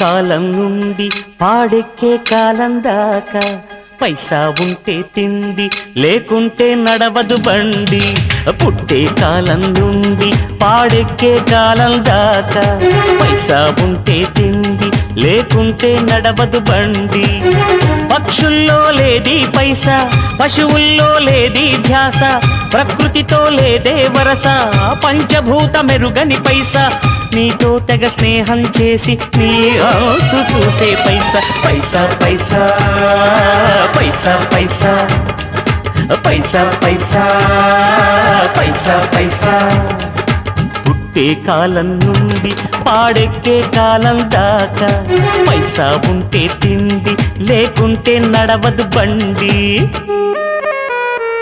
కాలం నుండి పాడెక్కే కాలం దాకా పైసా ఉంటే తిండి లేకుంటే నడవదు బండి. పుట్టే కాలం నుండి పాడెక్కే కాలం దాకా పైసా ఉంటే తిండి లేకుంటే నడవదు బండి. పక్షుల్లో లేది పైసా, పశువుల్లో లేది ధ్యాస, ప్రకృతితో లేదే వరస, పంచభూత మెరుగని పైసా. నీతో తెగ స్నేహం చేసి నీ అంతు చూసే పైసా. పైసా పైసా పైసా పైసా పైసా పైసా పైసా పైసా. పుట్టే కాలం నుండి పాడెక్కే కాలం దాకా పైసా ఉంటే తిండి లేకుంటే నడవదు బండి.